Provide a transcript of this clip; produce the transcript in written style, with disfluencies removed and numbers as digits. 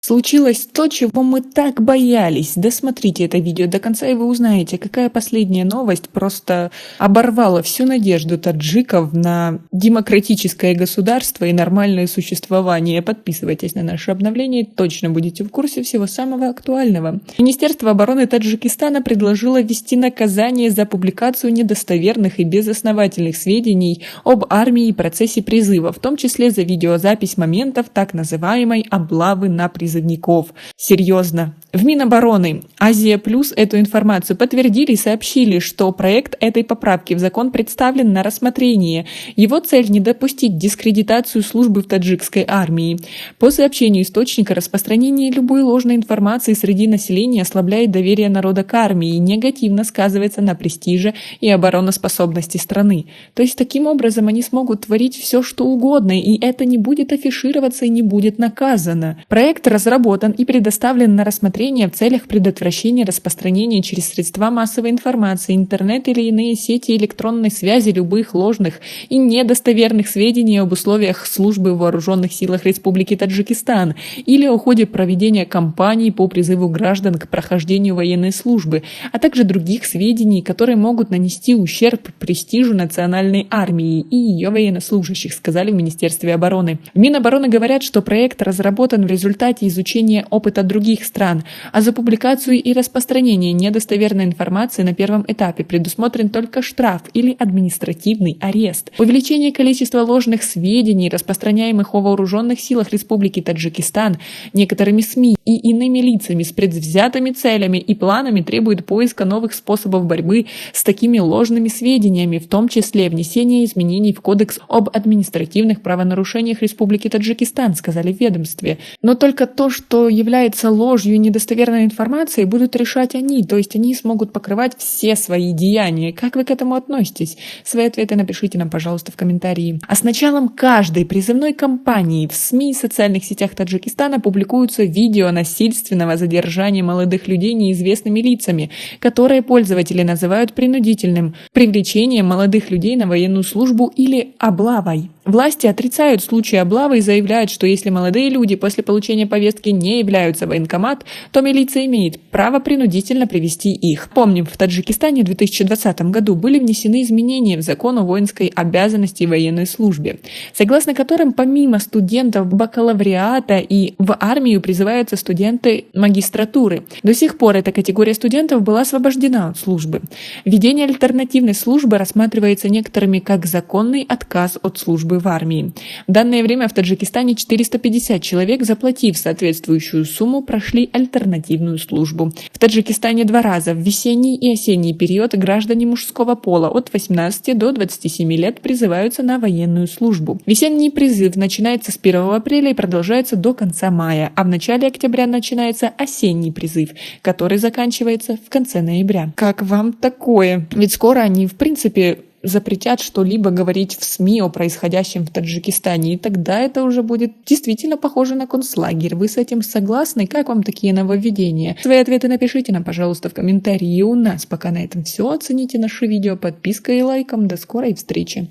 Случилось то, чего мы так боялись. Досмотрите это видео до конца, и вы узнаете, какая последняя новость просто оборвала всю надежду таджиков на демократическое государство и нормальное существование. Подписывайтесь на наше обновление, точно будете в курсе всего самого актуального. Министерство обороны Таджикистана предложило ввести наказание за публикацию недостоверных и безосновательных сведений об армии и процессе призыва, в том числе за видеозапись моментов так называемой облавы на призывников. Серьезно. В Минобороны Азия Плюс эту информацию подтвердили и сообщили, что проект этой поправки в закон представлен на рассмотрение. Его цель – не допустить дискредитацию службы в таджикской армии. По сообщению источника, распространение любой ложной информации среди населения ослабляет доверие народа к армии и негативно сказывается на престиже и обороноспособности страны. То есть таким образом они смогут творить все, что угодно, и это не будет афишироваться и не будет наказано. Проект разработан и предоставлен на рассмотрение в целях предотвращения распространения через средства массовой информации, интернет или иные сети электронной связи любых ложных и недостоверных сведений об условиях службы в вооруженных силах Республики Таджикистан или о ходе проведения кампаний по призыву граждан к прохождению военной службы, а также других сведений, которые могут нанести ущерб престижу национальной армии и ее военнослужащих, сказали в Министерстве обороны. В Минобороны говорят, что проект разработан в результате изучения опыта других стран, а за публикацию и распространение недостоверной информации на первом этапе предусмотрен только штраф или административный арест. Увеличение количества ложных сведений, распространяемых о вооруженных силах Республики Таджикистан, некоторыми СМИ и иными лицами с предвзятыми целями и планами требует поиска новых способов борьбы с такими ложными сведениями, в том числе внесение изменений в Кодекс об административных правонарушениях Республики Таджикистан, сказали в ведомстве. Но только то, что является ложью и недостоверной информацией, будут решать они, то есть они смогут покрывать все свои деяния. Как вы к этому относитесь? Свои ответы напишите нам, пожалуйста, в комментарии. А с началом каждой призывной кампании в СМИ и социальных сетях Таджикистана публикуются видео насильственного задержания молодых людей неизвестными лицами, которые пользователи называют принудительным привлечением молодых людей на военную службу или облавой. Власти отрицают случаи облавы и заявляют, что если молодые люди после получения повестки не являются в военкомат, то милиция имеет право принудительно привести их. Помним, в Таджикистане в 2020 году были внесены изменения в закон о воинской обязанности и военной службе, согласно которым помимо студентов бакалавриата и в армию призываются студенты магистратуры. До сих пор эта категория студентов была освобождена от службы. Введение альтернативной службы рассматривается некоторыми как законный отказ от службы в армии. В данное время в Таджикистане 450 человек, заплатив соответствующую сумму, прошли альтернативную службу. В Таджикистане 2 раза в весенний и осенний период граждане мужского пола от 18 до 27 лет призываются на военную службу. Весенний призыв начинается с 1 апреля и продолжается до конца мая, а в начале октября начинается осенний призыв, который заканчивается в конце ноября. Как вам такое? Ведь скоро они, в принципе, запретят что-либо говорить в СМИ о происходящем в Таджикистане, и тогда это уже будет действительно похоже на концлагерь. Вы с этим согласны? Как вам такие нововведения? Свои ответы напишите нам, пожалуйста, в комментарии. И у нас пока на этом все. Оцените наше видео подпиской и лайком. До скорой встречи!